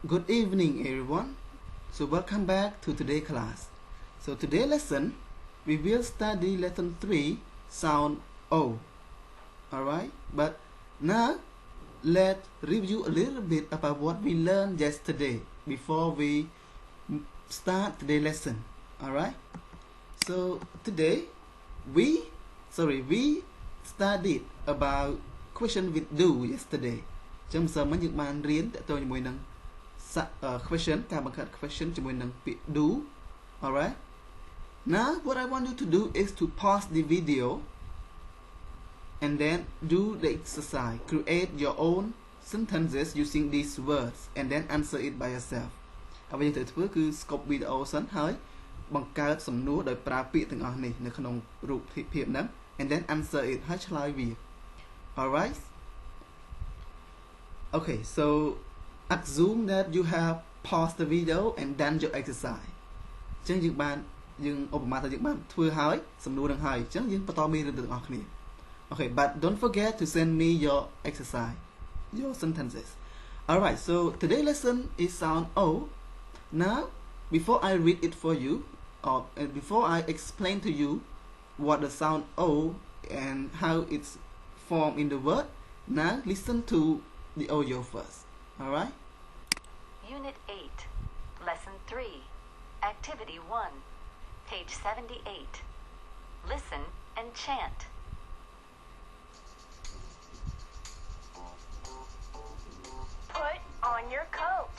Good evening, everyone. So, welcome back to today's class. So, today lesson we will study lesson 3 sound O. Alright, but now let's review a little bit about what we learned yesterday before we start today's lesson. Alright, so today we studied about question with do yesterday. Trong giờ mấy những bạnរៀនតើតើជាមួយនឹង question ការបង្កើត question ជាមួយនឹងពាក្យ do. Alright, now what I want you to do is to pause the video and then do the exercise. Create your own sentences using these words and then answer it by yourself. អ្វីដែលត្រូវធ្វើគឺ stop video សិនហើយបង្កើតសំណួរដោយប្រើពាក្យទាំងអស់នេះនៅក្នុងរូបភាពហ្នឹង and then answer it ហើយឆ្លើយវា Alright. Okay, so assume that you have paused the video and done your exercise. អញ្ចឹងយើងឧបមាថាយើងបានធ្វើហើយសំណួរនឹងហើយអញ្ចឹងយើងបន្តមេរៀនទាំងអស់គ្នា Okay, but don't forget to send me your exercise, your sentences. Alright, so today's lesson is sound O. Now, before I read it for you, or before I explain to you what the sound O and how it's formed in the word, now listen to the audio first. Alright? Unit 8, Lesson 3, Activity 1, page 78. Listen and chant. Put on your coat.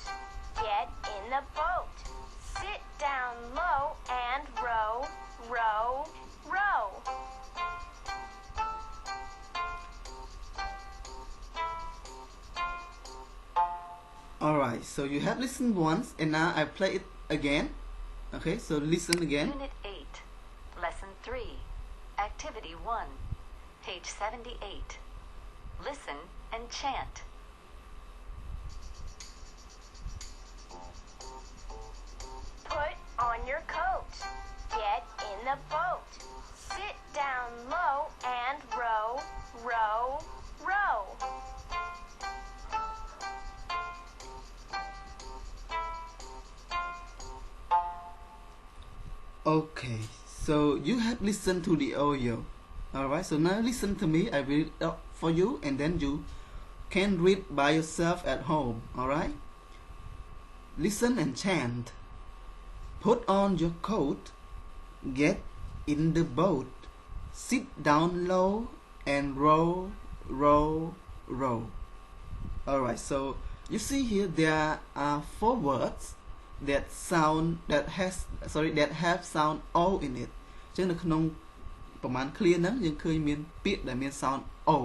Get in the boat. Sit down low and row, row, row. Alright, so you have listened once and now I play it again. Okay, so listen again. Unit 8, Lesson 3, Activity 1, page 78. Listen and chant. Put on your coat. Get in the boat. Sit down low and row, row, row. Okay, so you have listened to the audio. Alright, so now listen to me. I will read it out for you and then you can read by yourself at home. Alright? Listen and chant. Put on your coat. Get in the boat. Sit down low and row, row, row. Alright, so you see here there are 4 words that have sound O in it. ចឹងនៅក្នុងប្រមាណ clear ហ្នឹងយើងឃើញមានពាក្យដែលមាន sound O.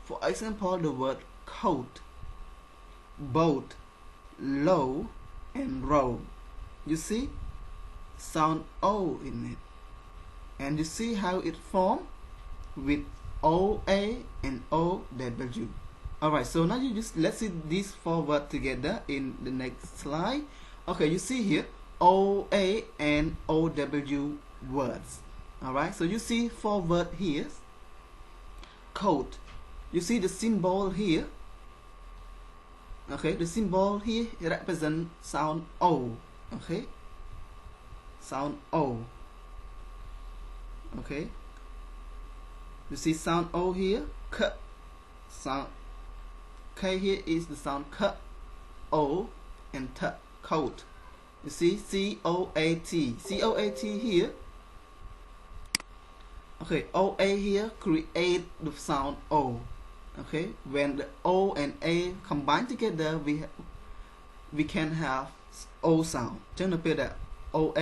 For example, the word coat, boat, low and row. You see sound O in it. And you see how it form with OA and OW. Alright, so now let's see these 4 words together in the next slide. Okay, you see here OA and OW words. Alright, so you see 4 words here. Coat. You see the symbol here. Okay, the symbol here represents sound O. Okay, sound O. Okay, you see sound O here. K. Sound K here is the sound K. O and T. Coat. You see C-O-A-T. C-O-A-T here. Okay, O-A here create the sound O. Okay, when the O and A combine together, we can have O sound. ចឹងនៅពេលដែល O-A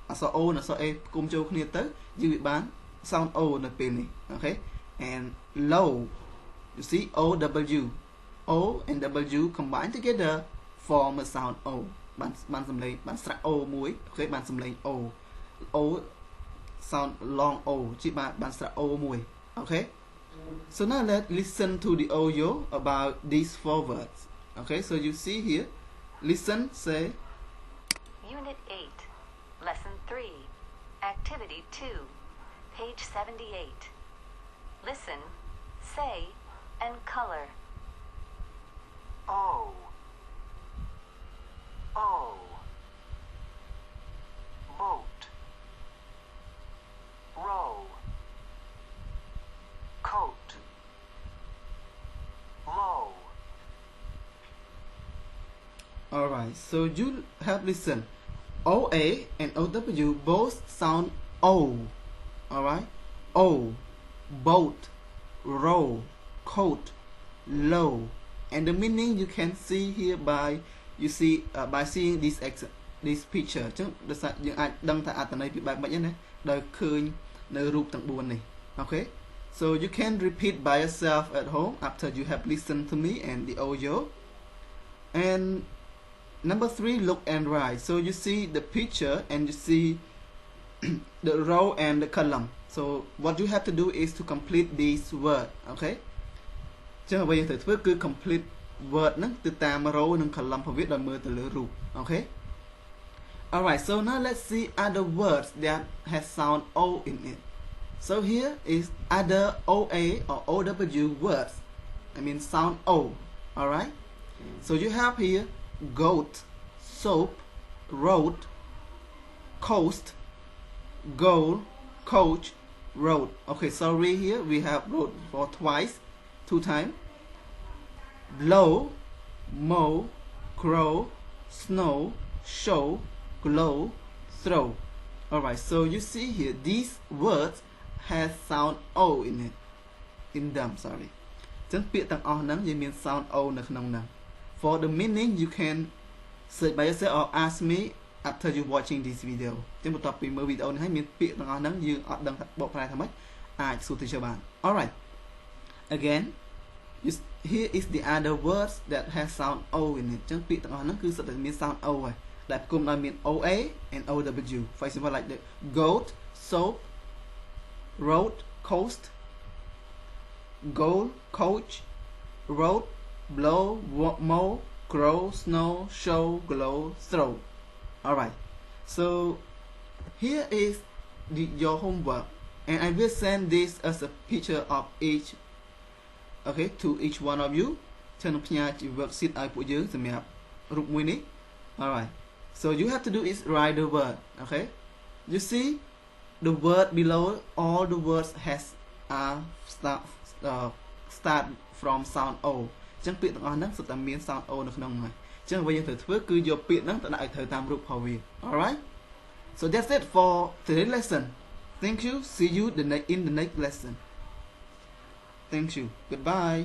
អក្សរ O និងអក្សរ A គុំចូលគ្នាទៅយើងវាបាន sound O នៅពេលនេះ Okay, and low. You see O-W. O and W combine together form a sound O. បានសំឡេងបានស្រៈ O មួយ Okay, បានសំឡេង O. O sound long O ជាបានស្រៈ O មួយ Okay, so now let's listen to the audio about these 4 words. Okay, so you see here, listen, say. Unit 8, Lesson 3, Activity 2, page 78. Listen, say, and color. O, Alright, so you have listened. OA and OW both sound O. Alright? O, boat, row, coat, low. And the meaning you can see here by by seeing this picture. Chứយើងអាចដឹងថាអត្ថន័យពីបែបម៉េចណាដោយឃើញនៅរូបទាំង4នេះ Okay? So you can repeat by yourself at home after you have listened to me and the audio. And number 3, look and write. So you see the picture and you see the row and the column. So what you have to do is to complete this word. Okay? ចឹងអ្វីយើងត្រូវធ្វើគឺ complete word ហ្នឹងទៅតាម row និង column របស់វាដោយមើលទៅលើរូប Okay? Alright, so now let's see other words that has sound O in it. So here is other OA or OW words. I mean sound O. Alright? So you have here goat, soap, road, coast, goal, coach, road. Okay, sorry, here we have road for twice, 2 times. Blow, mow, crow, snow, show, glow, throw. Alright, so you see here these words has sound O in it. In them, sorry. ចឹងពាក្យទាំងអស់ហ្នឹងវាមាន sound O នៅក្នុងហ្នឹង. For the meaning you can search by yourself or ask me after you watching this video. ចឹងបន្ទាប់ពីមើលវីដេអូនេះហើយមានពាក្យទាំងអស់ហ្នឹងយើងអត់ដឹងថាបកប្រែថាម៉េចអាចសួរ teacher បាន. Alright. Again, here is the other words that has sound O in it. ចឹងពាក្យទាំងអស់ហ្នឹងគឺសុទ្ធតែមាន sound O ហើយដែលផ្គុំដោយមាន OA and OW. For example, like the goat, soap, road, coast, goal, coach, road, blow, mow, grow, snow, show, glow, throw. Alright, so here is your homework, and I will send this as a picture of each, okay, to each one of you. ចឹងនឹងផ្ញើជា worksheet ឲ្យពួកយើងសម្រាប់រូបមួយនេះ. Alright, so you have to do is write the word. Okay, you see the word below, all the words has start from sound O. ចឹងពាក្យទាំងអស់ហ្នឹងសុទ្ធតែមាន sound O នៅក្នុងហ្នឹងហើយ ចឹងអ្វីយើងត្រូវធ្វើគឺយកពាក្យហ្នឹងទៅដាក់ឲ្យត្រូវតាមរូបរបស់វា. Alright, so that's it for today's lesson. Thank you. See you in the next lesson. Thank you. Goodbye.